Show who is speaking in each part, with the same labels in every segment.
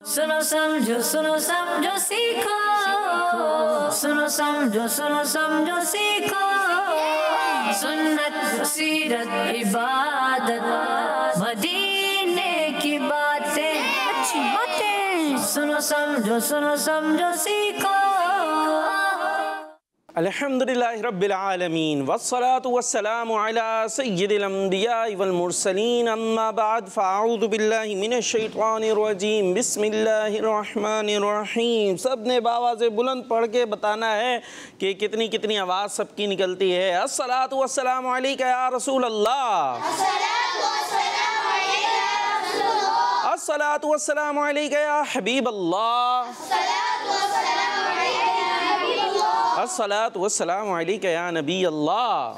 Speaker 1: सुनो समझो सीखो, सुनो समझो सीखो, सुन्नत सीरत इबादत मदीने की बातें, अच्छी बातें। सुनो समझो सीखो।
Speaker 2: अल्हम्दुलिल्लाहि रब्बिल आलमीन वस्सलातु वस्सलामु अला सय्यिदिल अंबिया वल मुरसलीन अम्मा बाद फ़अऊज़ु बिल्लाहि मिनश शैतानिर रजीम बिस्मिल्लाहिर रहमानिर रहीम। सब ने आवाज़ बुलंद पढ़ के बताना है कि कितनी कितनी आवाज़ सबकी निकलती है। अस्सलातु वस्सलामु अलैका या रसूल अल्लाह, अस्सलातु वस्सलामु अलैका या हबीब अल्लाह, अस्सलातु वस्सलामु अलैका या नबी अल्लाह,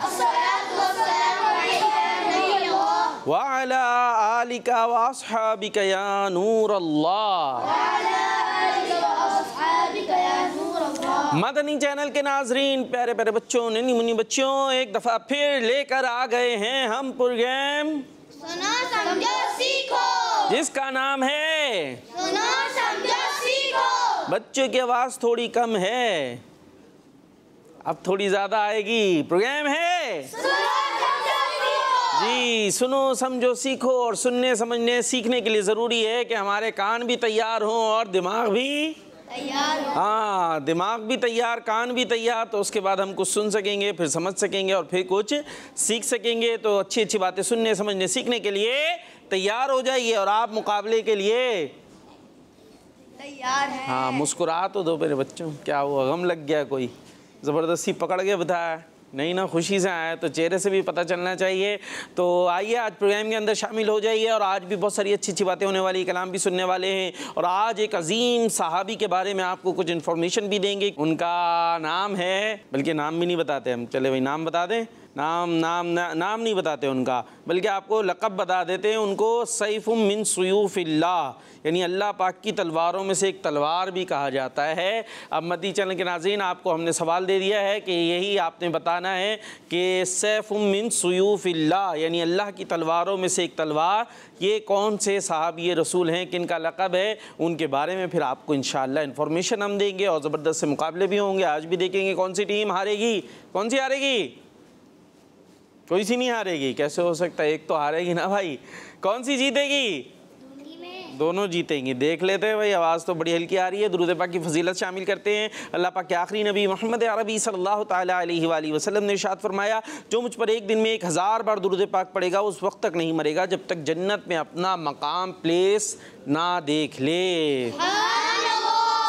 Speaker 2: व अला आलिका व अस्हाबिका या नूर अल्लाह। मदनी चैनल के नाजरीन, प्यारे प्यारे बच्चों, नन्ही मुन्नी बच्चों, एक दफ़ा फिर लेकर आ गए हैं हम प्रोग्राम
Speaker 3: सुनो समझो सीखो,
Speaker 2: जिसका नाम है
Speaker 3: सुनो समझो सीखो।
Speaker 2: बच्चों की आवाज़ थोड़ी कम है, अब थोड़ी ज़्यादा आएगी। प्रोग्राम है जी सुनो समझो सीखो। और सुनने समझने सीखने के लिए ज़रूरी है कि हमारे कान भी तैयार हों और दिमाग भी
Speaker 3: तैयार हो।
Speaker 2: हाँ, दिमाग भी तैयार, कान भी तैयार, तो उसके बाद हम कुछ सुन सकेंगे, फिर समझ सकेंगे और फिर कुछ सीख सकेंगे। तो अच्छी अच्छी बातें सुनने समझने सीखने के लिए तैयार हो जाइए। और आप मुकाबले के लिए
Speaker 3: तैयार है।
Speaker 2: हाँ, मुस्कुरा तो दो मेरे बच्चों। क्या हुआ, गम लग गया कोई? ज़बरदस्ती पकड़ के बताया नहीं ना, खुशी से आया तो चेहरे से भी पता चलना चाहिए। तो आइए आज प्रोग्राम के अंदर शामिल हो जाइए। और आज भी बहुत सारी अच्छी अच्छी बातें होने वाली, कलाम भी सुनने वाले हैं। और आज एक अजीम सहाबी के बारे में आपको कुछ इन्फॉर्मेशन भी देंगे। उनका नाम है, बल्कि नाम भी नहीं बताते हम, चले भाई नाम बता दें। नाम नहीं बताते उनका, बल्कि आपको लक़ब बता देते हैं उनको। सैफ़ुम मिन सुयूफ़िल्लाह, यानी अल्लाह पाक की तलवारों में से एक तलवार भी कहा जाता है। अब मदनी चैनल के नाज़रीन, आपको हमने सवाल दे दिया है कि यही आपने बताना है कि सैफ़ुम मिन सुयूफ़िल्लाह यानी अल्लाह की तलवारों में से एक तलवार, ये कौन से सहाबी रसूल हैं, किन का लक़ब है, उनके बारे में फिर आपको इंशाअल्लाह इन्फॉर्मेशन हम देंगे। और ज़बरदस्त से मुकाबले भी होंगे। आज भी देखेंगे कौन सी टीम हारेगी, कौन सी हारेगी। कोई सी नहीं हारेगी, कैसे हो सकता है, एक तो हारेगी ना भाई। कौन सी जीतेगी? दोनों जीतेंगी। देख लेते हैं भाई, आवाज़ तो बड़ी हल्की आ रही है। दुरूद पाक की फजीलत शामिल करते हैं। अल्लाह पाक के आखिरी नबी मोहम्मद अरबी सल्लल्लाहु ताला अलैहि वसल्लम ने इरशाद फरमाया, जो मुझ पर एक दिन में 1000 बार दुरूद पाक पढ़ेगा उस वक्त तक नहीं मरेगा जब तक जन्नत में अपना मकाम प्लेस ना देख ले।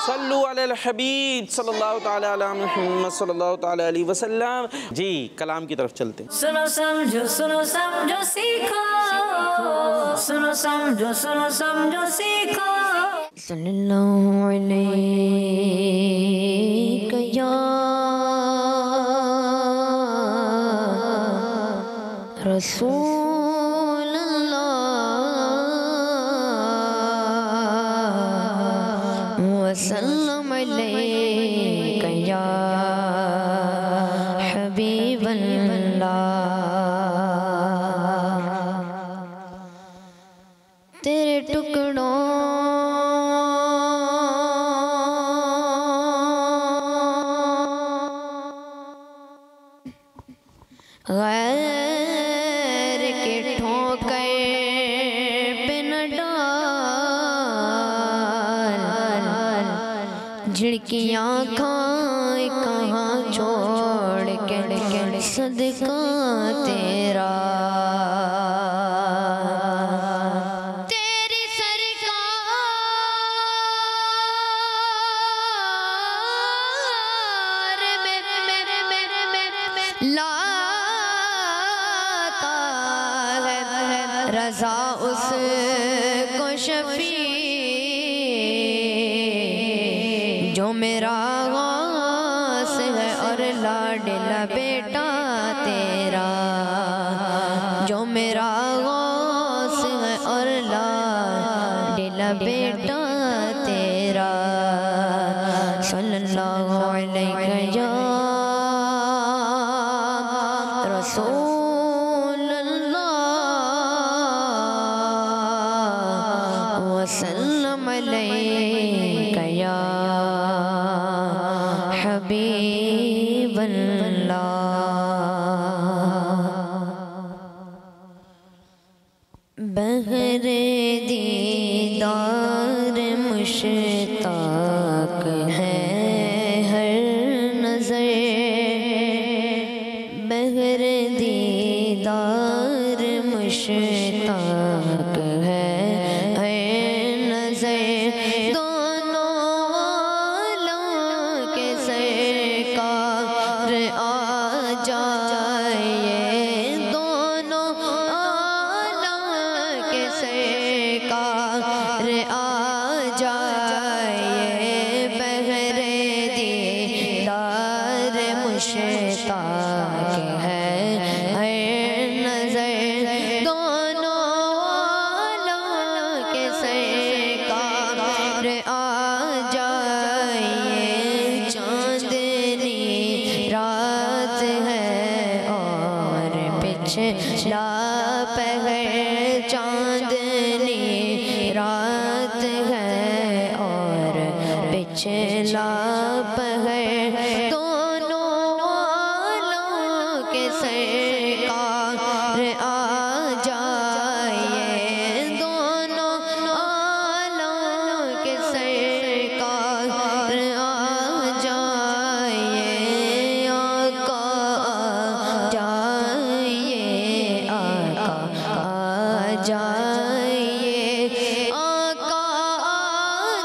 Speaker 2: सल्लु अलल हबीब सल्लल्लाहु ताला अला मुहम्मद सल्लल्लाहु ताला अलैहि वसल्लम। जी कलाम की तरफ चलते हैं।
Speaker 1: सुनो समझो सीखो, सुनो समझो सीखो। सल्लल्लाहु अलैहि या रसूल अल्लाह वसल्लम अलैका या हबीब अल्लाह। तेरे टुकड़ों गैर के ठोकर पे न डाल, झिड़कियाँ खाए कहाँ छोड़ के सदका तेरा। तेरी सरकार में लाता है रज़ा उसको शफी, जो मेरा गास है और लाडला बेटा तेरा, जो मेरा गास है और लाडला बेटा तेरा। सल्लल्लाहु अलैहि या रसूल अल्लाह वसल्लम अलैहि अलैका या हबीबल्लाह। बहरे दीदार मुश्ताक है हर नज़र, बहरे दीदार मुश्ताक है हर नज़र। दोनों आलम के सरकार आ जाए, दोनों आलम के सरकार आ जाए। बहरे दीदार मुश्ताक है हर नज़र, दोनों आलम के सरकार आ जाए। चांदनी रात है और पिछला पहर, चांदनी रात है और पिछला पहर। दोनों आलम के सरकार आ जाए, दोनों आलम के सरकार आ जाए। आका आ जाइए, आका आ जाइए, आका आ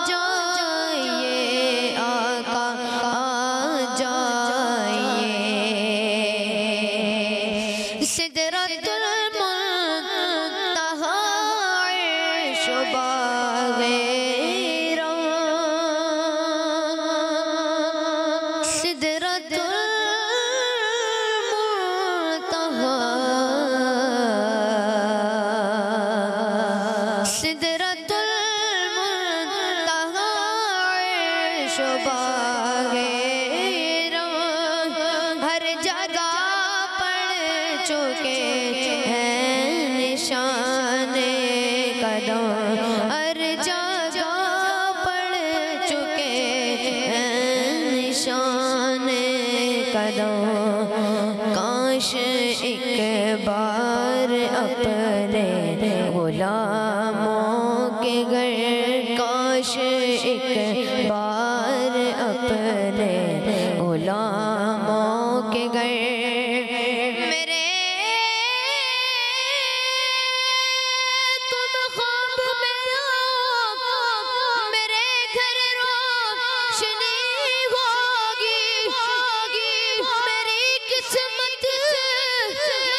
Speaker 1: जाइए, आका आ जाइए। सिदरतुल मुंतहा अर्श बाग़ेरा, सिदरतुल मुंतहा, सिदरतुल मुंतहा अर्श बाग़ेरा। हर जगह पड़ चुके हैं निशाने कदम, हर जगह पड़ चुके हैं निशाने कदम। काश एक बार अपने गुलामों के घर, काश एक बार अपने गुलामों के घर। मेरे तुम ख्वाब में आओ, मेरे घर रोशनी होगी, मेरी किस्मत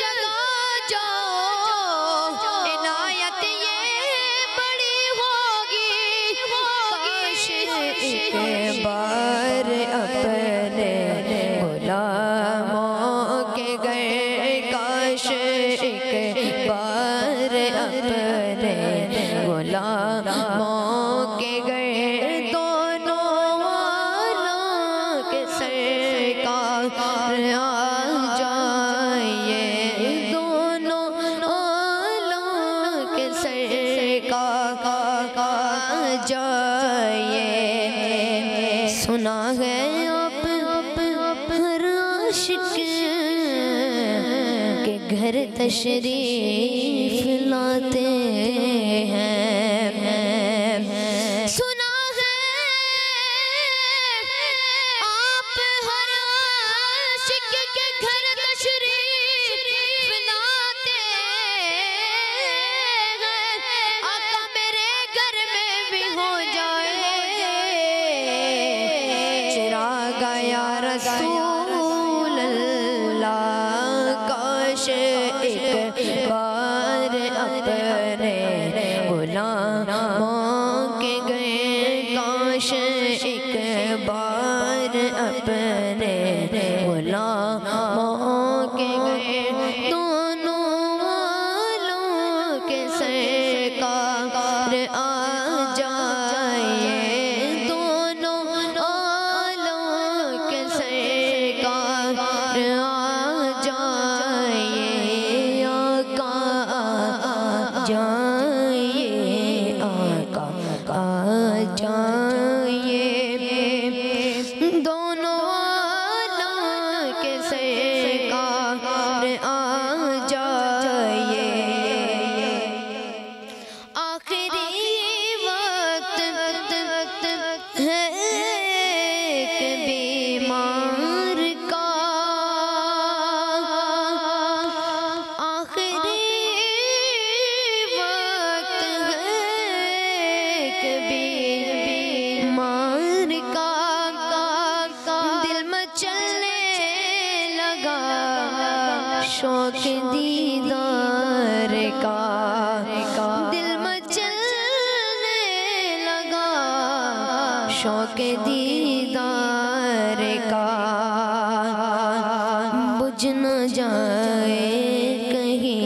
Speaker 1: जगा जाओ, इनायत ये बड़ी होगी। काश एक बार अपने गुलामों के घर, काश एक बार अपने गुलामों के घर। दोनों आलम के सरकार आ जाइए, दोनों आलम के सरकार आ जाइए। सुना है आप हर आशिक के घर तशरीफ लाते हैं। सुना है आप हर आशिक के घर तशरीफ लाते हैं। आका मेरे घर में भी हो जाए चिराग या रसूल अल्लाह। काश एक बार अपने गुलामों के गए, काश एक बार अपने गुलामों के गए। दोनों आलम के सरकार आ जाए, दोनों आलम के सरकार आ जाए। आका आ जाइए, आका आ जाइए। शौक दीदार का दिल मचलने लगा, शौक दीदार का बुझ न जाए कहीं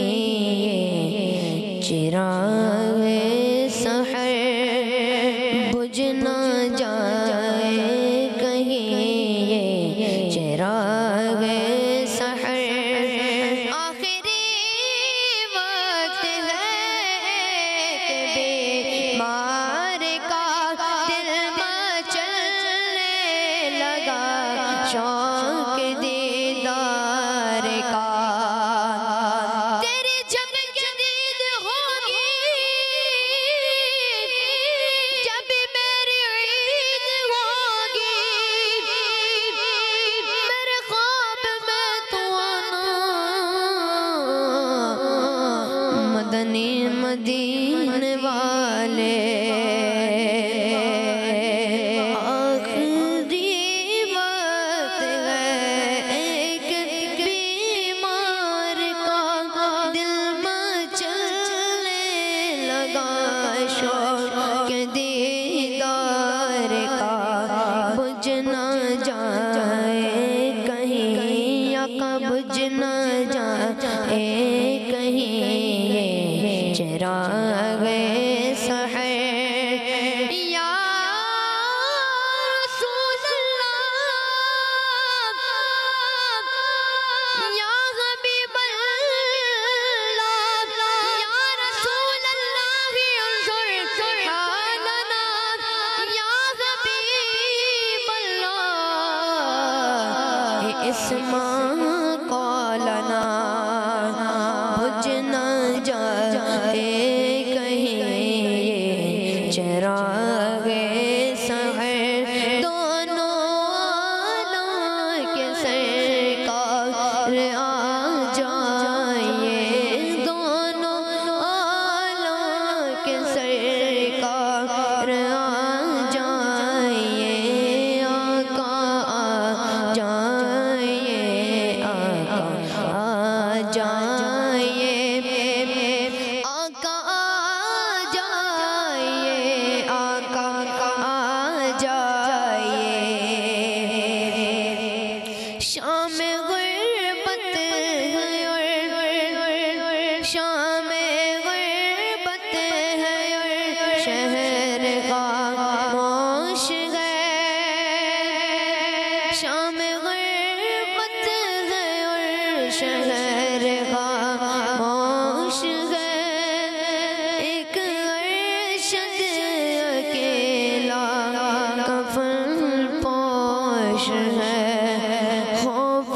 Speaker 1: चिराग सहर, बुझ न जाए कहीं चिराग सहर। आखिरी वक्त है कि बीमार का दिल मचलने लगा, शौक दीदार का। तेरी जब जदीद होगी, जब मेरी ईद होगी, मेरे ख्वाब में तू आना, मदनी मदीने वाले। आखिरी वक्त है एक बीमार का दिल मचलने लगा, शौक दीदार का बुझ न जाए कहीं, आका बुझ न जाए कहीं चिराग सहर। या रसूल अल्लाह, या हबीब अल्लाह, या रसूल अल्लाह अंजुर हालना, या हबीब अल्लाह इस्मा कौलना। बुझ न जाए कहीं चिराग सहर, दोनों आलम के सरकार आ जाइए, दोनों आलम के सरकार आ जाइए, आका आ जाइए, आका आ जाइए, आका आ जाइए, आका आ जाइए। शाम गुर्बत है और शाम गुर्बत है और शहर खामोश है, शाम गुर्बत है और शहर खामोश है। एक अरशद अकेला कफन पोश है, खौफ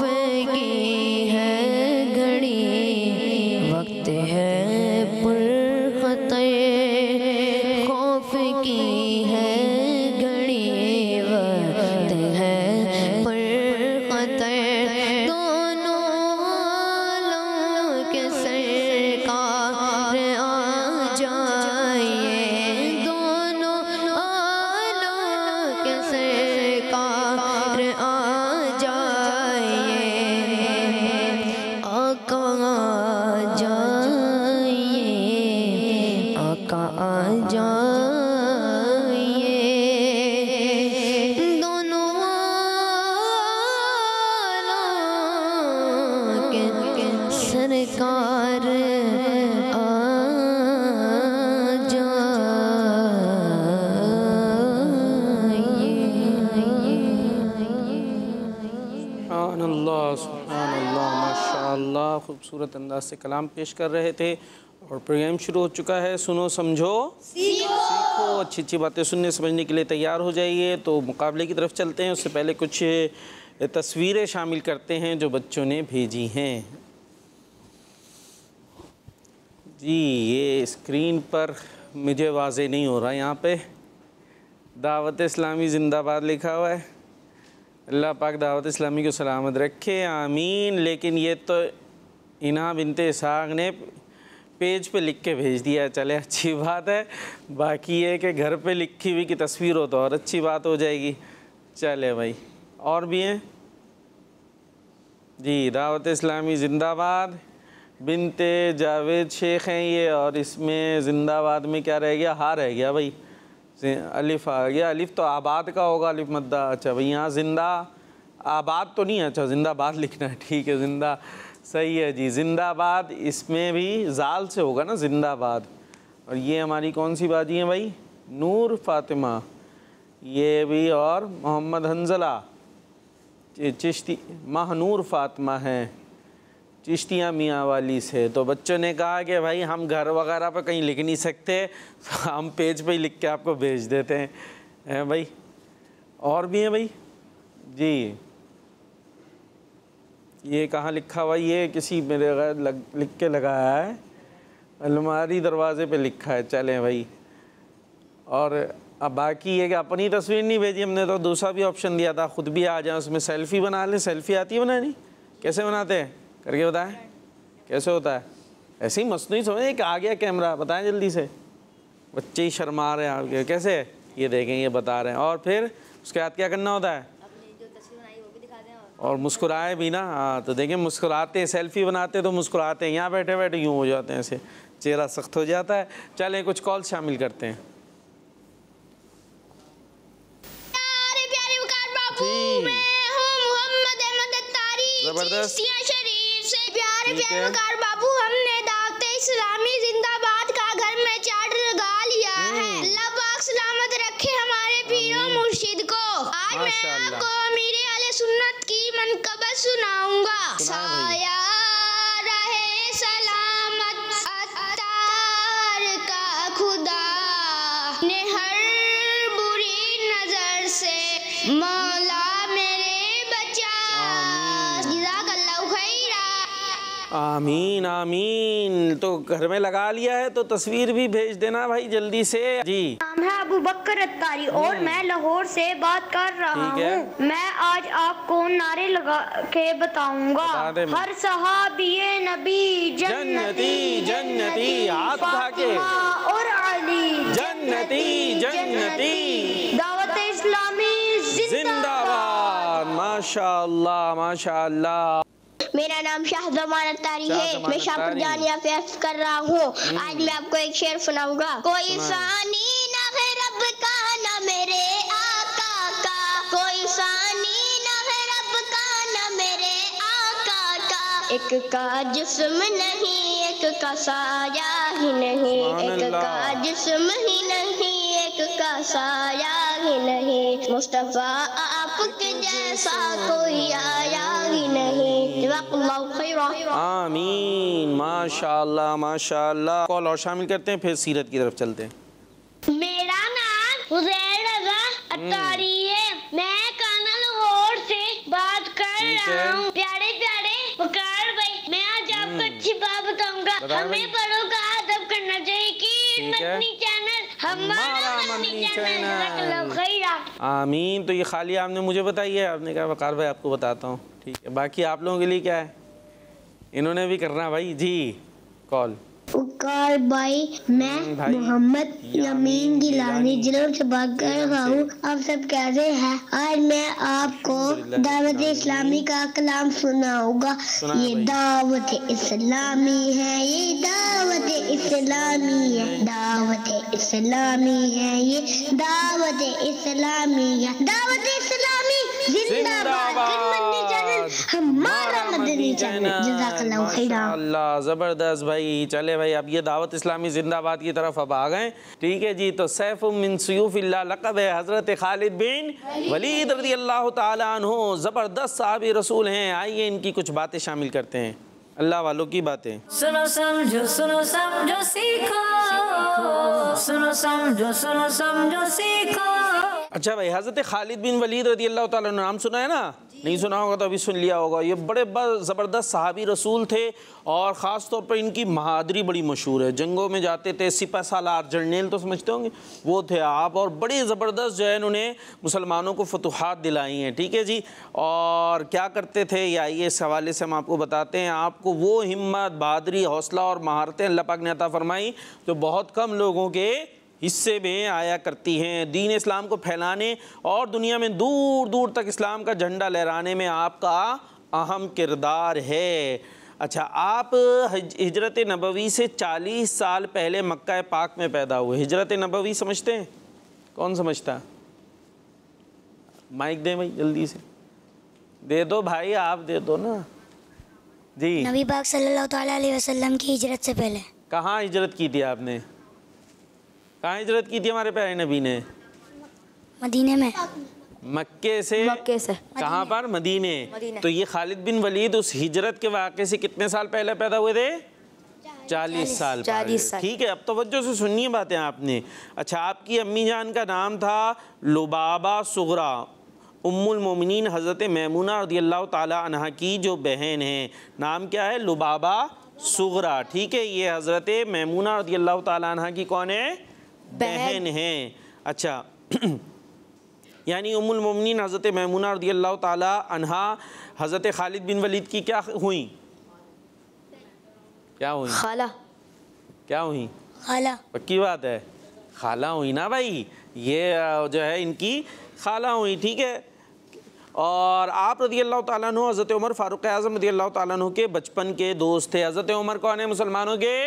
Speaker 1: की है घड़ी, वक्त है पुरखतर, खौफ की है घड़ी, वक्त है पुरखतर। दोनों आलम के सरकार आ जाइए, दोनों आलम के सरकार आ जाइए, आका आ जाइए, आका आ जाइए। दोनों आलम के सरकार आ
Speaker 2: सुभानअल्लाह सुभानअल्लाह माशाअल्लाह, खूबसूरत अंदाज से कलाम पेश कर रहे थे और प्रोग्राम शुरू हो चुका है। सुनो समझो सीखो, अच्छी अच्छी बातें सुनने समझने के लिए तैयार हो जाइए। तो मुकाबले की तरफ चलते हैं, उससे पहले कुछ तस्वीरें शामिल करते हैं जो बच्चों ने भेजी हैं। जी ये स्क्रीन पर मुझे वाज़े नहीं हो रहा, यहाँ पे दावत इस्लामी ज़िंदाबाद लिखा हुआ है। अल्लाह पाक दावत इस्लामी को सलामत रखे, आमीन। लेकिन ये तो इना बिनते इसहाक़ ने पेज पे लिख के भेज दिया, चले अच्छी बात है। बाकी ये कि घर पे लिखी हुई की तस्वीर हो तो और अच्छी बात हो जाएगी। चले भाई, और भी हैं जी, दावत इस्लामी ज़िंदाबाद। बिनते जावेद शेख हैं ये, और इसमें जिंदाबाद में क्या रह गया? हाँ रह गया भाई, अलिफ आ गया। अलिफ तो आबाद का होगा, अलिफ मद्दा। अच्छा भाई यहाँ जिंदा आबाद तो नहीं है, अच्छा जिंदाबाद लिखना है, ठीक है जिंदा सही है जी। जिंदाबाद इसमें भी जाल से होगा ना, जिंदाबाद। और ये हमारी कौन सी बाजी है भाई? नूर फातिमा, ये भी, और मोहम्मद हंजला चिश्ती, महानूर फातिमा हैं चिश्तिया मियाँ वाली से। तो बच्चों ने कहा कि भाई हम घर वगैरह पर कहीं लिख नहीं सकते, तो हम पेज पे ही लिख के आपको भेज देते हैं भाई। और भी हैं भाई जी, ये कहाँ लिखा हुआ? ये किसी मेरे लिख के लगाया है, अलमारी दरवाजे पे लिखा है। चलें भाई। और अब बाकी ये कि अपनी तस्वीर नहीं भेजी हमने, तो दूसरा भी ऑप्शन दिया था, ख़ुद भी आ जाए, उसमें सेल्फ़ी बना लें। सेल्फ़ी आती है बनानी? कैसे बनाते हैं करके बताएं, कैसे होता है? ऐसे ही मसनूई समझे कि आ गया कैमरा, बताएं जल्दी से। बच्चे ही शर्मा रहे हैं आपके, कैसे? ये देखें, ये बता रहे हैं। और फिर उसके बाद क्या करना होता है? और मुस्कुराए भी ना। हाँ तो देखें, मुस्कुराते हैं, सेल्फ़ी बनाते तो मुस्कुराते हैं, यहाँ बैठे बैठे यूँ हो जाते हैं, ऐसे चेहरा सख्त हो जाता है। चलें कुछ कॉल शामिल करते हैं। जबरदस्त
Speaker 3: शरीफ से प्यारे प्यारे वकार बाबू, हमने दावत इस्लामी जिंदाबाद का घर में चार्ट लगा लिया है। अल्लाह पाक सलामत रखे हमारे पीरों मुर्शिद को। आज मैं आपको अमीर आले सुन्नत की मनकबत सुनाऊंगा। साया रहे सलामत अत्तार का खुदा ने हर बुरी नजर से मौला
Speaker 2: आमीन आमीन। तो घर में लगा लिया है तो तस्वीर भी भेज देना भाई जल्दी से जी।
Speaker 4: नाम है अबू बकर अत्तारी और मैं लाहौर से बात कर रहा हूँ। मैं आज आपको नारे लगा के बताऊंगा। हर सहाबिये नबी
Speaker 2: जन्नती जन्नती, हाथ उठा के,
Speaker 4: और अली
Speaker 2: जन्नती जन्नती,
Speaker 4: दावत इस्लामी
Speaker 2: जिंदाबाद। माशाअल्लाह माशाअल्लाह।
Speaker 3: मेरा नाम शाहजमान अत्तारी है, मैं शाहपुर जानिया पे अर्ज कर रहा हूँ। आज मैं आपको एक शेर सुनाऊंगा। कोई सानी ना है रब का ना मेरे आका का, कोई सानी ना है रब का ना मेरे आका का। एक का जिस्म नहीं, एक का साया ही नहीं, एक का जिस्म ही नहीं, एक का साया ही नहीं। मुस्तफा आपके जैसा कोई आया ही नहीं।
Speaker 2: आमीन माशाअल्लाह माशाअल्लाह। कॉल और शामिल करते हैं, फिर सीरत की तरफ चलते हैं।
Speaker 4: मेरा नाम हुसैन रज़ा अत्तारी है, मैं काना लाहौर से बात कर रहा हूँ। प्यारे प्यारे वकार भाई, मैं आज आपको अच्छी बात बताऊंगा। हमें बड़ों का अदब करना चाहिए कि मदनी चैनल हमारा मदनी चैनल।
Speaker 2: आमीन। तो ये खाली आपने मुझे बताई है, आपने कहा वकार भाई आपको बताता हूँ, ठीक है। बाकी आप लोगों के लिए क्या है, इन्होंने भी करना भाई जी कॉल।
Speaker 4: वकार भाई, मैं मोहम्मद यमीन गिलानी जिलों से बात कर रहा हूँ। आप सब कैसे हैं? आज मैं आपको दावत इस्लामी का कलाम सुनाऊंगा। ये दावत इस्लामी है, ये दावत इस्लामी है, दावत इस्लामी है, ये दावत इस्लामी है, दावत इस्लामी जिंदाबाद, हमारा मदनी चैनल। जज़ाकल्लाहु खैरा।
Speaker 2: अल्लाह ज़बरदस्त भाई। चले भाई, अब ये दावत इस्लामी जिंदाबाद की तरफ अब आ गए, ठीक है जी। तो सैफ मिन सुयूफिल्लाह लक़ब है हज़रत खालिद बिन वलीद रज़ी अल्लाह ताला अन्हु, ज़बरदस्त साहबी रसूल हैं। आइए इनकी कुछ बातें शामिल करते हैं, अल्लाह वालों की बातें।
Speaker 5: सुनो समझो सीखो, सुनो समझो सीखो।
Speaker 2: अच्छा भाई, हज़रत खालिद बिन वलीद रज़ी अल्लाह ताला अन्हु नाम सुना है ना? नहीं सुना होगा तो अभी सुन लिया होगा। ये बड़े ज़बरदस्त सहाबी रसूल थे और ख़ास तौर पर इनकी बहादुरी बड़ी मशहूर है। जंगों में जाते थे, सिपह सालार जर्नेल तो समझते होंगे, वो थे आप। और बड़ी ज़बरदस्त जो है इन्होंने मुसलमानों को फतूहात दिलाई हैं, ठीक है जी। और क्या करते थे या ये इस हवाले से हम आपको बताते हैं। आपको वो हिम्मत, बहादुरी, हौसला और महारतें अल्लाह पाक ने अता फरमाई जो बहुत कम लोगों के हिस्से में आया करती हैं। दीन इस्लाम को फैलाने और दुनिया में दूर दूर तक इस्लाम का झंडा लहराने में आपका अहम किरदार है। अच्छा, आप हिजरत नबवी से 40 साल पहले मक्का पाक में पैदा हुए। हिजरत नबवी समझते हैं? कौन समझता? माइक दे भाई, जल्दी से दे दो भाई, आप दे दो ना जी।
Speaker 4: नबी पाक सल्लल्लाहु ताला अलैहि वसल्लम की हिजरत से पहले।
Speaker 2: कहाँ हिजरत की थी आपने? कहाँ हिजरत की थी हमारे प्यारे नबी ने?
Speaker 4: मदीने में।
Speaker 2: मक्के से कहाँ पर? मदीने। तो ये खालिद बिन वलीद उस हिजरत के वाक़े से कितने साल पहले पैदा हुए थे? 40 साल। ठीक है, अब तवज्जो से सुनिए बातें आपने। अच्छा, आपकी अम्मी जान का नाम था लुबाबा सुगरा, उम्मुल मोमिनीन हज़रत मैमूना रज़ियल्लाहु ताला अन्हा की जो बहन है। नाम क्या है? लुबाबा सुगरा। ठीक है, ये हज़रत मैमूना रज़ियल्लाहु ताला अन्हा की कौन है? बहन है। अच्छा यानी उम्मुल मोमिनीन हज़रत मैमूना रज़ियल्लाहु ताला अन्हा हज़रत खालिद बिन वलीद की क्या हुई? क्या हुई? खाला। क्या हुई? खाला। पक्की बात है, खाला हुई ना भाई, ये जो है इनकी खाला हुई। ठीक है, और आप रज़ियल्लाहु ताला अन्हु हज़रत उमर फ़ारूक़ आज़म रज़ियल्लाहु ताला अन्हु के बचपन के दोस्त थे। हज़रत उमर कौन है? मुसलमानों के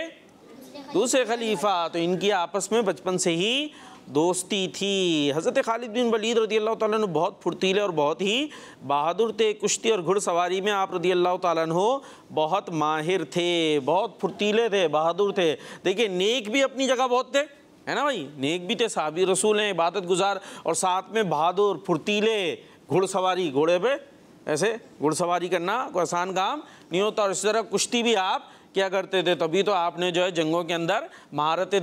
Speaker 2: दूसरे खलीफा। तो इनकी आपस में बचपन से ही दोस्ती थी। हज़रत खालिद बिन वलीद रज़ियल्लाहु ताला अन्हु बहुत फुर्तीले और बहुत ही बहादुर थे। कुश्ती और घुड़सवारी में आप रज़ियल्लाहु ताला अन्हु बहुत माहिर थे, बहुत फुर्तीले थे, बहादुर थे। देखिए, नेक भी अपनी जगह बहुत थे, है ना भाई, नेक भी थे, साहबी रसूल हैं, इबादत गुजार, और साथ में बहादुर फुर्तीले। घुड़सवारी, घोड़े पे ऐसे घुड़सवारी करना कोई आसान काम नहीं होता। और इस तरह कुश्ती भी आप क्या करते थे, तभी तो आपने जो है जंगों के अंदर महारतें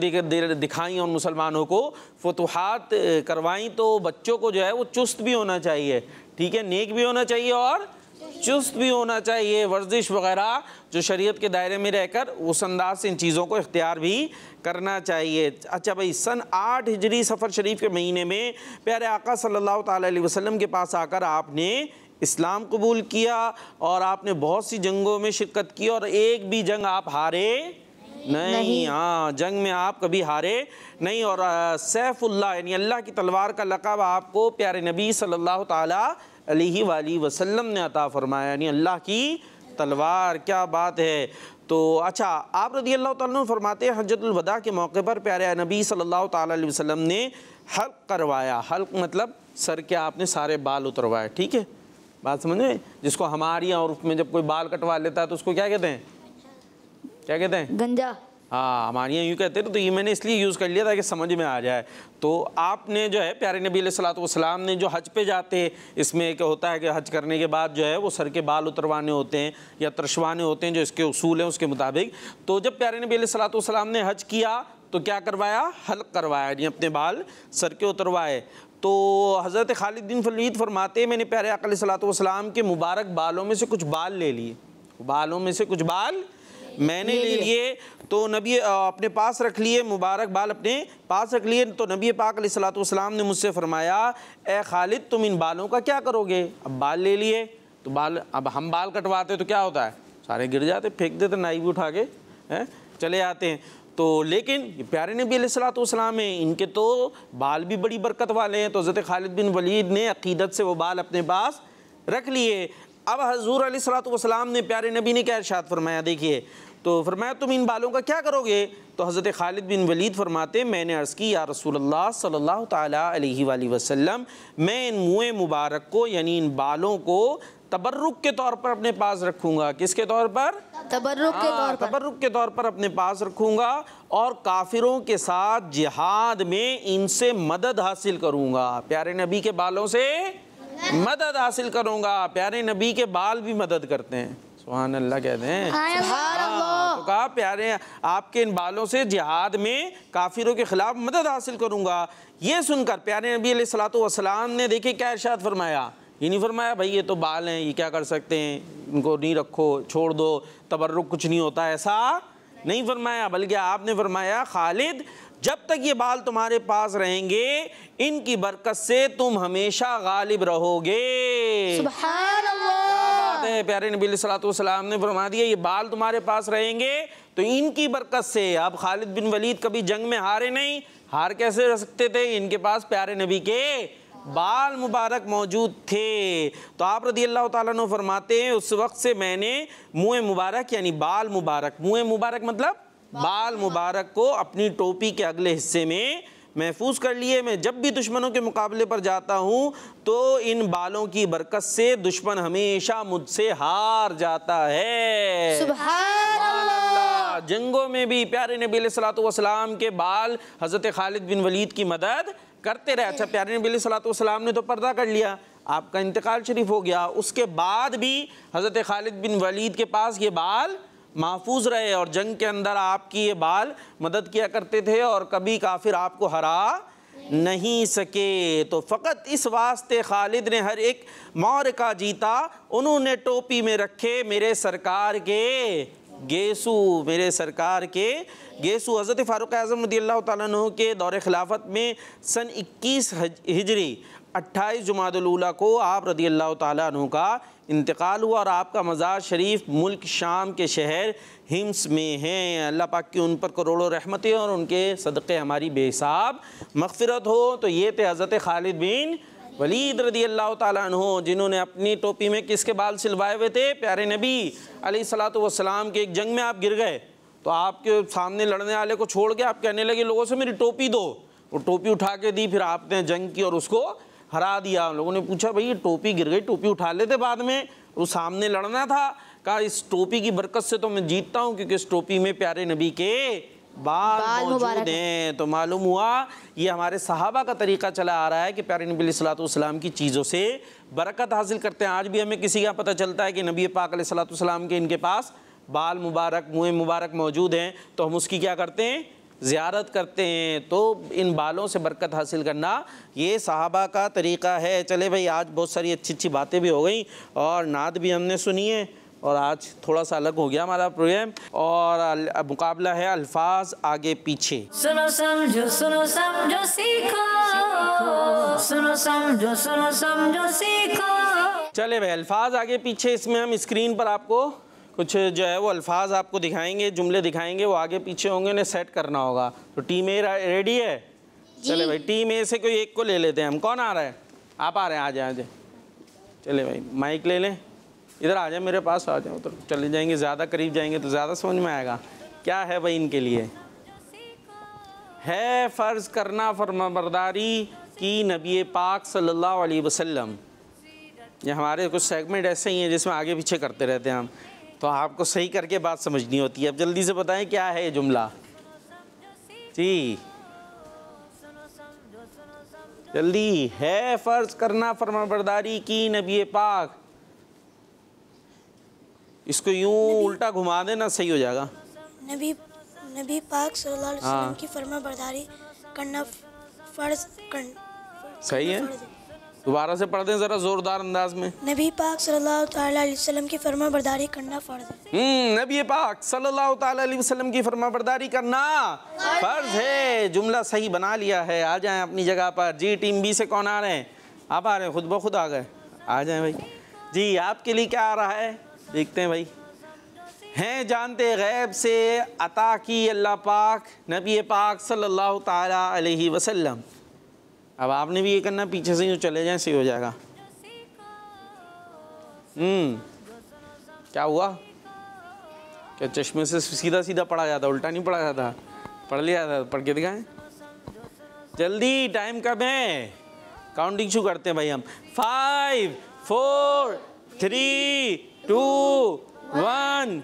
Speaker 2: दिखाई और मुसलमानों को फतुहात करवाई। तो बच्चों को जो है वो चुस्त भी होना चाहिए, ठीक है, नेक भी होना चाहिए और चुस्त भी होना चाहिए। वर्जिश वगैरह जो शरीयत के दायरे में रहकर उस अंदाज से इन चीज़ों को इख्तियार भी करना चाहिए। अच्छा भाई, सन 8 हिजरी सफ़र शरीफ के महीने में प्यारे आका सल्लल्लाहु ताला अलैहि वसल्लम के पास आकर आपने इस्लाम कबूल किया और आपने बहुत सी जंगों में शिरकत की और एक भी जंग आप हारे नहीं। हाँ, जंग में आप कभी हारे नहीं। और सैफुल्लाह यानी अल्लाह की तलवार का लक़ब आपको प्यारे नबी सल्लल्लाहु ताला अलैहि वसल्लम ने अता फरमाया, यानी अल्लाह की तलवार। क्या बात है। तो अच्छा, आप रज़ियल्लाहु ताला अन्हु फरमाते हैं हज्जतुल वदा के मौके पर प्यारे नबी सल्लल्लाहु ताला अलैहि वसल्लम ने हल्क करवाया। हल्क मतलब सर के आपने सारे बाल उतरवाए। ठीक है, बात समझ में? जिसको हमारे यहाँ उर्फ में जब कोई बाल कटवा लेता है तो उसको क्या कहते हैं? क्या कहते हैं? गंजा। हाँ, हमारे यहाँ यूँ कहते हैं। तो ये मैंने इसलिए यूज़ कर लिया था कि समझ में आ जाए। तो आपने जो है प्यारे नबी अलैहिस्सलातु वस्सलाम ने जो हज पे जाते, इसमें एक होता है कि हज करने के बाद जो है वो सर के बाल उतरवाने होते हैं या तरशवाने होते हैं, जो इसके उसूल हैं उसके मुताबिक। तो जब प्यारे नबी अलैहिस्सलातु वस्सलाम ने हज किया तो क्या करवाया? हल्क करवाया, यानी अपने बाल सर के उतरवाए। तो हज़रत खालिद बिन वलीद फरमाते, मैंने प्यारे आका अलैहिस्सलातु वस्सलाम के मुबारक बालों में से कुछ बाल ले लिए, बालों में से कुछ बाल मैंने ले लिए। तो नबी अपने पास रख लिए, मुबारक बाल अपने पास रख लिए। तो नबी पाक अलैहिस्सलातु वस्सलाम ने मुझसे फरमाया, ए खालिद तुम इन बालों का क्या करोगे? अब बाल ले लिए तो बाल, अब हम बाल कटवाते तो क्या होता है? सारे गिर जाते, फेंक देते नाई भी उठा के, हैं, चले आते हैं। तो लेकिन प्यारे नबी अलैहिस्सलातु वस्सलाम हैं, इनके तो बाल भी बड़ी बरकत वाले हैं। तो हज़रत खालिद बिन वलीद ने अकीदत से वो बाल अपने पास रख लिए। अब हज़ूर अलैहिस्सलातु वस्सलाम ने, प्यारे नबी ने क्या इरशाद फरमाया, देखिए, तो फरमाया तुम इन बालों का क्या करोगे? तो हज़रत खालिद बिन वलीद फरमाते, मैंने अर्ज़ की, या रसूलल्लाह सल्लल्लाहु ताला अलैहि वसल्लम, मैं इन मुँह मुबारक को यानी इन बालों को तबर्रुक के तौर पर अपने पास रखूँगा। किसके तौर पर? तबर्रुक के तौर पर। तबर्रुक के तौर पर अपने पास रखूँगा और काफिरों के साथ जिहाद में इनसे मदद हासिल करूँगा। प्यारे नबी के बालों से मदद हासिल करूँगा। प्यारे नबी के बाल भी मदद करते हैं, सुभान अल्लाह कहते हैं। तो कहा प्यारे आपके इन बालों से जिहाद में काफिरों के खिलाफ मदद हासिल करूँगा। ये सुनकर प्यारे नबी अलैहिस्सलातु वस्सलाम ने देखिए क्या इरशाद फरमाया। ये नहीं फरमाया भाई ये तो बाल हैं, ये क्या कर सकते हैं, इनको नहीं रखो, छोड़ दो, तबर्रुक कुछ नहीं होता, ऐसा नहीं फरमाया। बल्कि आपने फरमाया, खालिद जब तक ये बाल तुम्हारे पास रहेंगे इनकी बरकत से तुम हमेशा गालिब रहोगे। सुभान अल्लाह। क्या बात है। प्यारे नबी सल्लल्लाहु अलैहि वसल्लम ने फरमा दिया ये बाल तुम्हारे पास रहेंगे तो इनकी बरकत से। अब खालिद बिन वलीद कभी जंग में हारे नहीं, हार कैसे रह सकते थे? इनके पास प्यारे नबी के बाल मुबारक मौजूद थे। तो आप रज़ी अल्लाह ताला अन्हु फरमाते हैं उस वक्त से मैंने मुँह मुबारक यानी बाल मुबारक, मुँह मुबारक मतलब बाल मुबारक को अपनी टोपी के अगले हिस्से में महफूज कर लिए। मैं जब भी दुश्मनों के मुकाबले पर जाता हूँ तो इन बालों की बरकत से दुश्मन हमेशा मुझसे हार जाता है।
Speaker 1: सुभान अल्लाह।
Speaker 2: जंगों में भी प्यारे नबी अलैहिस्सलातु वस्सलाम के बाल हज़रत खालिद बिन वलीद की मदद करते रहे। अच्छा, प्यारे नबी अलैहिस्सलातु वस्सलाम ने तो पर्दा कर लिया, आपका इंतकाल शरीफ हो गया, उसके बाद भी हज़रत खालिद बिन वलीद के पास ये बाल महफूज रहे और जंग के अंदर आपकी ये बाल मदद किया करते थे और कभी काफिर आपको हरा नहीं सके। तो फ़कत इस वास्ते खालिद ने हर एक मौरका जीता, उन्होंने टोपी में रखे मेरे सरकार के गेसू, मेरे सरकार के गेसू। हज़रत फ़ारूक आज़म रज़ियल्लाहु ताला अन्हु के दौरे खिलाफत में सन 21 हिजरी 28 जुमादुल ऊला को आप रज़ियल्लाहु ताला अन्हु का इंतकाल हुआ और आपका मज़ार शरीफ मुल्क शाम के शहर हिम्स में हैं। अल्लाह पाक की उन पर करोड़ों रहमतें और उनके सदक़े हमारी बेहिसाब मग़फ़िरत हो। तो ये थे हज़रत खालिद बिन वलीद रज़ियल्लाहु ताला अन्हु, जिन्होंने अपनी टोपी में किसके बाल सिलवाए हुए थे? प्यारे नबी अलैहिस्सलातु वस्सलाम के। एक जंग में आप गिर गए तो आपके सामने लड़ने वाले को छोड़ के आप कहने लगे लोगों से मेरी टोपी दो, वो टोपी उठा के दी, फिर आपने जंग की और उसको हरा दिया। लोगों ने पूछा भाई ये टोपी गिर गई, टोपी उठा लेते बाद में, वो सामने लड़ना था। कहा इस टोपी की बरकत से तो मैं जीतता हूँ क्योंकि इस टोपी में प्यारे नबी के बाल मौजूद हैं। तो मालूम हुआ ये हमारे सहाबा का तरीका चला आ रहा है कि प्यारे नबी अलैहिस्सलातु वस्सलाम की चीज़ों से बरकत हासिल करते हैं। आज भी हमें किसी का पता चलता है कि नबी पाक अलैहिस्सलातु वस्सलाम के इनके पास बाल मुबारक, मुँह मुबारक मौजूद हैं, तो हम उसकी क्या करते हैं? ज़ियारत करते हैं। तो इन बालों से बरकत हासिल करना ये सहाबा का तरीक़ा है। चले भाई, आज बहुत सारी अच्छी अच्छी बातें भी हो गई और नात भी हमने सुनी है और आज थोड़ा सा अलग हो गया हमारा प्रोग्राम और मुकाबला है अल्फाज आगे पीछे।
Speaker 5: सुनो समझो सीखो, सुनो समझो सीखो।
Speaker 2: चले भाई, अल्फाज आगे पीछे, इसमें हम स्क्रीन पर आपको कुछ जो है वो अल्फाज आपको दिखाएंगे, जुमले दिखाएंगे, वो आगे पीछे होंगे, उन्हें सेट करना होगा। तो टीम ए रेडी है? चले भाई, टीम ए से कोई एक को ले लेते हैं हम। कौन आ रहा है? आप आ रहे हैं? आ जाए, आ जाए। चले भाई, माइक ले लें, इधर आ जाए, मेरे पास आ जाओ। तो चले जाएंगे, ज़्यादा करीब जाएंगे तो ज़्यादा समझ में आएगा। क्या है भाई इनके लिए? है फ़र्ज़ करना फरमाबरदारी की नबी पाक सल्लल्लाहु अलैहि वसल्लम। ये हमारे कुछ सेगमेंट ऐसे ही हैं जिसमें आगे पीछे करते रहते हैं हम, तो आपको सही करके बात समझनी होती है। अब जल्दी से बताएं क्या है ये जुमला जी, जल्दी। है फ़र्ज़ करना फरमाबरदारी की नबी पाक, इसको यूं उल्टा घुमा देना, सही हो जाएगा।
Speaker 6: नबी पाक सल्लल्लाहु अलैहि वसल्लम की फरमाबरदारी करना फ़र्ज़ करना।
Speaker 2: सही है, दोबारा से पढ़ दें ज़रा ज़ोरदार अंदाज में।
Speaker 6: नबी पाक सल्लल्लाहु अलैहि वसल्लम की फरमाबरदारी करना फ़र्ज़ है।
Speaker 2: नबी पाक सल्लल्लाहु अलैहि वसल्लम की फरमाबरदारी करना फ़र्ज़ है। जुमला सही बना लिया है। आ जाएं अपनी जगह पर। जी, टीम बी से कौन आ रहे हैं? आप आ रहे हैं? खुद ब खुद आ गए? आ जाएं भाई। जी, आपके लिए क्या आ रहा है देखते हैं भाई। हैं जानते गैब से अता की अल्लाह पाक नबी पाक सल्लल्लाहु ताला अलैहि वसल्लम। अब आपने भी ये करना, पीछे से यूँ चले जाएं, सही हो जाएगा। क्या हुआ? क्या चश्मे से सीधा सीधा पढ़ा जाता, उल्टा नहीं पढ़ा जाता? पढ़ लिया था, पढ़ के दिखाएं जल्दी, टाइम कब है? काउंटिंग शुरू करते हैं भाई हम। 5 4 3 2 1।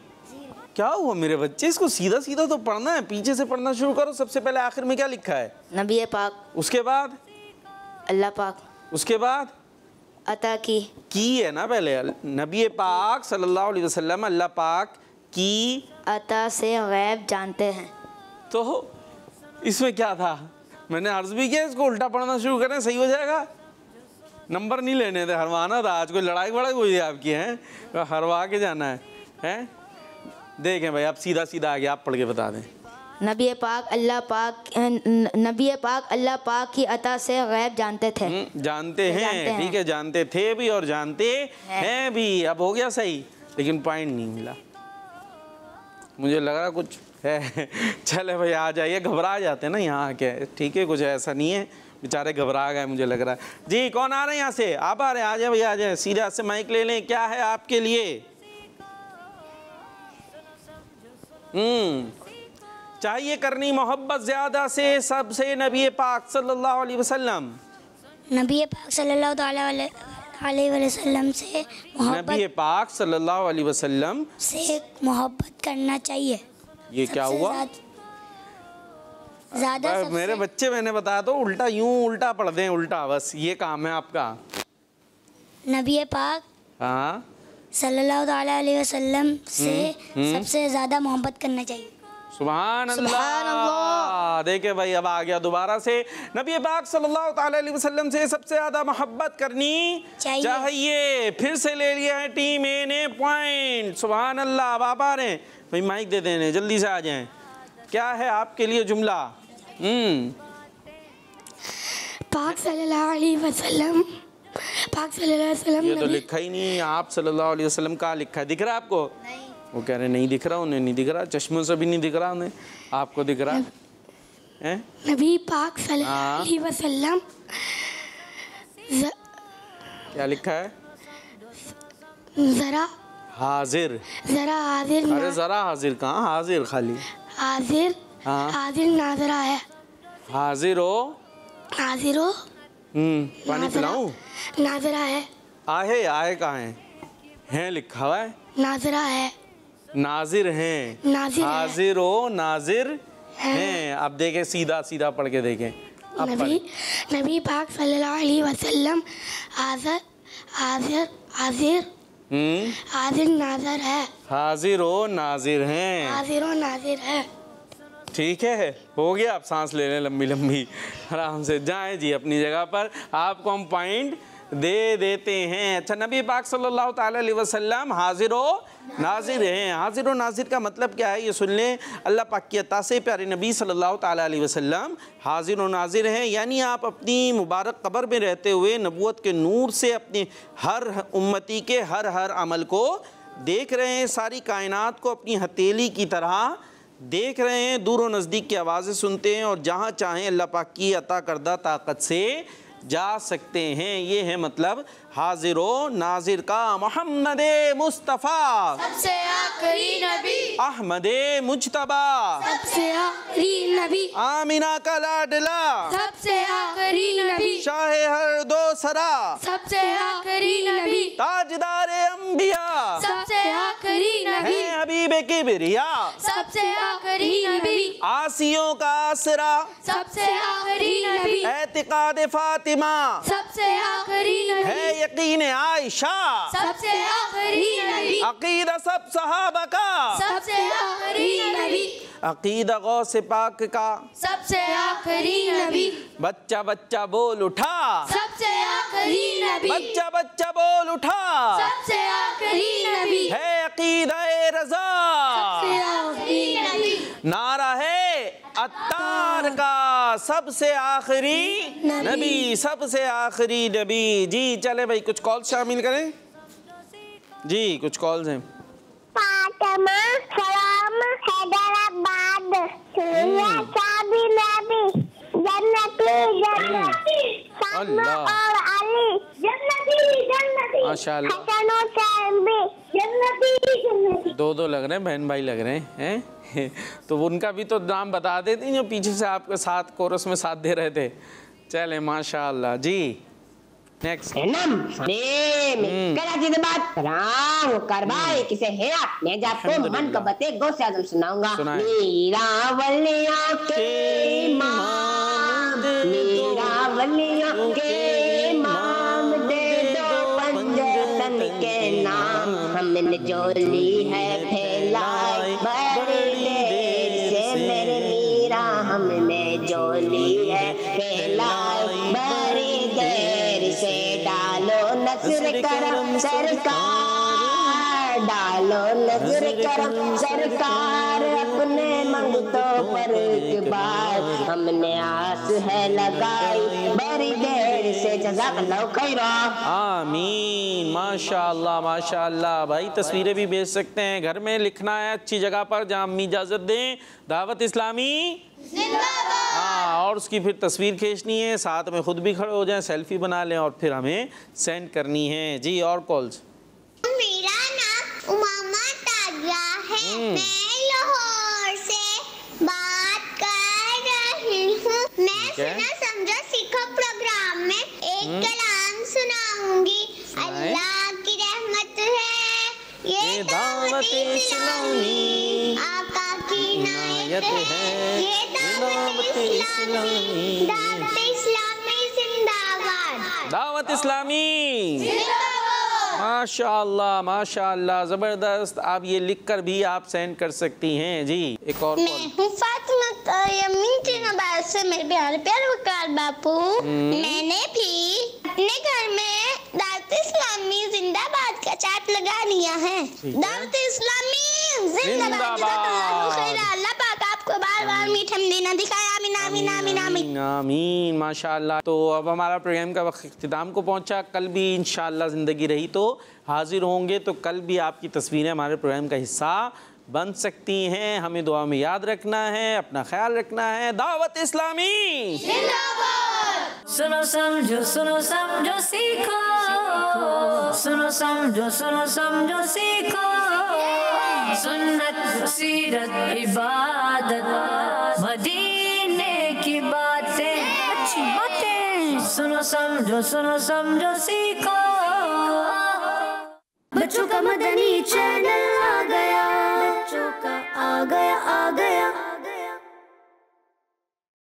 Speaker 2: क्या हुआ मेरे बच्चे? इसको सीधा सीधा तो पढ़ना है, पीछे से पढ़ना शुरू करो। सबसे पहले आखिर में क्या लिखा है?
Speaker 1: नबी पाक,
Speaker 2: उसके बाद
Speaker 1: अल्लाह पाक,
Speaker 2: उसके बाद
Speaker 1: अता की
Speaker 2: है ना पहले। नबी पाक सल्लल्लाहु अलैहि वसल्लम अल्लाह पाक की
Speaker 1: अता से गैब जानते हैं।
Speaker 2: तो इसमें क्या था? मैंने अर्ज भी किया इसको उल्टा पढ़ना शुरू करें, सही हो जाएगा। नंबर नहीं लेने थे, हरवाना था आज। कोई लड़ाई वड़ाई हुई है आपकी? हैं हरवा के जाना है? हैं देखें भाई, आप सीधा सीधा आगे आप पढ़ के बता दें।
Speaker 1: नबी पाक अल्लाह पाक की अता से गैब जानते थे।
Speaker 2: जानते हैं, ठीक है, जानते थे भी और जानते हैं भी। अब हो गया सही, लेकिन पॉइंट नहीं मिला। मुझे लग रहा कुछ है। चले भाई, आ जाइए। घबरा जाते हैं ना यहाँ आके, ठीक है, कुछ ऐसा नहीं है, बेचारे घबरा गए मुझे लग रहा है। जी कौन आ रहे हैं यहाँ से? आप आ रहे हैं? आ जाए भैया, आ जाए, सीधा से माइक ले लें। क्या है आपके लिए? चाहिए करनी मोहब्बत ज़्यादा से सबसे नबी पाक सल्लल्लाहु अलैहि वसल्लम।
Speaker 6: नबी पाक सल्लल्लाहु अलैहि वसल्लम से
Speaker 2: नबी पाक सल्लल्लाहु अलैहि वसल्लम
Speaker 6: से मोहब्बत करना चाहिए।
Speaker 2: ये क्या हुआ?
Speaker 6: ज़्यादा
Speaker 2: मेरे बच्चे, मैंने बताया तो उल्टा, यूं उल्टा पढ़ दें, उल्टा, बस ये काम है आपका।
Speaker 6: नबी पाक
Speaker 2: हाँ
Speaker 6: सल्लल्लाहु अलैहि वसल्लम से सबसे ज़्यादा मोहब्बत करना चाहिए।
Speaker 2: सुभान अल्लाह। देखिए भाई, अब आ गया दोबारा से। नबी पाक सल्लल्लाहु अलैहि वसल्लम से सबसे ज़्यादा मोहब्बत करनी चाहिए। फिर से ले लिया है टीम ए ने पॉइंट। सुभान अल्लाह। अब आप आ रहे हैं भाई, माइक दे देने, जल्दी से आ जाएं। क्या है आपके लिए जुमला?
Speaker 6: पाक सल्लल्लाहु अलैहि वसल्लम, पाक सल्लल्लाहु अलैहि वसल्लम।
Speaker 2: ये तो लिखा ही नहीं, आप सल्लल्लाहु अलैहि वसल्लम का लिखा है। दिख रहा है आपको? नहीं। वो कह रहे नहीं दिख रहा, उन्हें नहीं दिख रहा, चश्मों से भी नहीं दिख रहा उन्हें, आपको दिख रहा है?
Speaker 6: नबी पाक सल्लल्लाहु अलैहि वसल्लम।
Speaker 2: क्या लिखा है?
Speaker 6: जरा
Speaker 2: हाजिर।
Speaker 6: जरा हाजिर।
Speaker 2: अरे जरा हाजिर कहाँ, हाजिर खाली।
Speaker 6: हाजिर।
Speaker 2: हाँ।
Speaker 6: हाजिर नाजरा है।
Speaker 2: हाजिर हो।
Speaker 6: हाजिर हो।
Speaker 2: पानी पिलाऊं?
Speaker 6: नाजरा है।
Speaker 2: आहे, आहे कहाँ है लिखा हुआ है?
Speaker 6: नाजरा है।
Speaker 2: नाजिर हैं।
Speaker 6: नाजिर है।
Speaker 2: हाजिर हो, नाजिर हैं। अब देखें, सीधा सीधा पढ़ के देखें।
Speaker 6: नबी पाक सल्लल्लाहु अलैहि वसल्लम हाजिर हाजिर हाजिर हाजिर नाजर है।
Speaker 2: हाजिर हो, नाजिर हैं।
Speaker 6: हाजिर हो, नाजिर है।
Speaker 2: ठीक है, हो गया। आप सांस ले लें लंबी लंबी, आराम से जाएं जी अपनी जगह पर। आपको हम पॉइंट दे देते हैं। अच्छा, नबी पाक सल्लल्लाहु अलैहि वसल्लम हाजिर हो नाजिर हैं। हाजिर हो नाजिर का मतलब क्या है, ये सुन लें। अल्लाह पाक की अता से प्यारे नबी सल्लल्लाहु अलैहि वसल्लम हाजिर हो नाजिर हैं, यानी आप अपनी मुबारक कब्र में रहते हुए नबूवत के नूर से अपनी हर उम्मती के हर अमल को देख रहे हैं। सारी कायनात को अपनी हथेली की तरह देख रहे हैं, दूर व नज़दीक की आवाज़ें सुनते हैं और जहाँ चाहें अल्लाह पाक की अता करदा ताकत से जा सकते हैं। ये है मतलब हाजिर व नाजिर का। मोहम्मद मुस्तफ़ा
Speaker 1: सबसे आखिरी नबी,
Speaker 2: अहमद मुज्तबा
Speaker 6: सबसे आखिरी नबी,
Speaker 2: आमिना का लाडला
Speaker 6: सबसे आखिरी नबी,
Speaker 2: शाहे हर दो सरा
Speaker 6: सबसे आखिरी नबी,
Speaker 2: ताजदार अंबिया
Speaker 6: सबसे आखिरी नबी,
Speaker 2: है हबीब किबरिया
Speaker 6: सबसे आखिरी नबी,
Speaker 2: आसियों का आसरा
Speaker 6: सबसे आखिरी नबी,
Speaker 2: एतिकाद फातिमा
Speaker 6: सबसे आखिरी नबी,
Speaker 2: है यकीन आयशा
Speaker 6: सबसे आखिरी नबी,
Speaker 2: अकीदा सब सहाबा का
Speaker 6: सबसे आखिरी नबी,
Speaker 2: अकीदा गौसे पाक का
Speaker 6: सबसे आखिरी नबी,
Speaker 2: बच्चा बच्चा बोल उठा
Speaker 6: सबसे आखिरी नबी,
Speaker 2: बच्चा बच्चा बोल उठा
Speaker 6: सबसे आखिरी नबी,
Speaker 2: है अकीदा रजा
Speaker 6: सबसे आखिरी नबी,
Speaker 2: नारा है अत्तार का सबसे आखिरी नबी, सबसे आखिरी नबी। जी चले भाई, कुछ कॉल शामिल करें जी, कुछ कॉल्स हैं।
Speaker 3: फातिमा सलाम हैदराबाद शादी नबी जन्नती जन्नती फातिमा और अली जन्नती
Speaker 2: माशाल्लाह,
Speaker 3: हसन और सैम्बी जन्नती
Speaker 2: दो लग रहे हैं, बहन भाई लग रहे हैं तो उनका भी तो नाम बता देती जो पीछे से आपके साथ कोरस में साथ दे रहे थे। चले माशाल्लाह जी, नेक्स्ट।
Speaker 7: कराची से बात कराऊं करवाए किसे हेरा, मैं आपको मन को बते गो से आजम सुनाऊंगा। मीरा वलिया के इमाम, मीरा वलिया के इमाम, दे दो पंजतन के नाम, हमने जो ली है फैलाई बड़ी देर से मेरे मीरा, हमने जो ली है फैलाई बड़ी देर से। डालो नजर करम सरकार, डालो नजर करम सरकार, अपने मंगतों पर एक बार, हमने आस है लगाई बड़ी देर से। जज़ाकल्लाहु खैरा।
Speaker 2: आमीन। माशाल्लाह माशाल्लाह। भाई तस्वीरें भी भेज सकते हैं, घर में लिखना है अच्छी जगह पर जहाँ अम्मी इजाज़त दें। दावत इस्लामी जिंदाबाद। हाँ, और उसकी फिर तस्वीर खींचनी है, साथ में खुद भी खड़े हो जाएं, सेल्फी बना लें और फिर हमें सेंड करनी है जी। और कॉल्स।
Speaker 3: मेरा नाम उमामा ताजा है, मैं लाहौर से बात कर रही हूँ। मैं सुना समझा सीखो प्रोग्राम में एक कलाम सुनाऊंगी। अल्लाह की रहमत है ये दावत इस्लामी, आका की इनायत है ये दावत इस्लामी, दावत इस्लामी जिंदाबाद,
Speaker 2: दावत इस्लामी माशाअल्लाह माशाअल्लाह, ज़बरदस्त। आप ये लिखकर भी आप सेंड कर सकती हैं जी। एक और
Speaker 3: मैं हूँ फातिमा यमीन जिनाबाद से, मेरे प्यारे प्यारे वकार बापू। मैंने भी अपने घर में दावत इस्लामी जिंदाबाद का चार्ट लगा लिया है। दावत इस्लामी जिंदाबाद। अल्लाह पाक आपको बार बार मीठा मदीना दिखाया। आमीन आमीन आमीन आमीन
Speaker 2: आमीन माशाअल्लाह। तो अब हमारा प्रोग्राम का वक्त इख्तिताम को पहुंचा। कल भी इंशाअल्लाह ज़िंदगी रही तो हाजिर होंगे, तो कल भी आपकी तस्वीरें हमारे प्रोग्राम का हिस्सा बन सकती हैं। हमें दुआ में याद रखना है, अपना ख्याल रखना है। दावत इस्लामी
Speaker 5: सुनो समझो सीखो, सुनो समझो सीखो, सुन्नत सीरत इबादत मदीने की बातें, अच्छी बातें। सुनो समझो सीखो। बच्चों का मदनी चैनल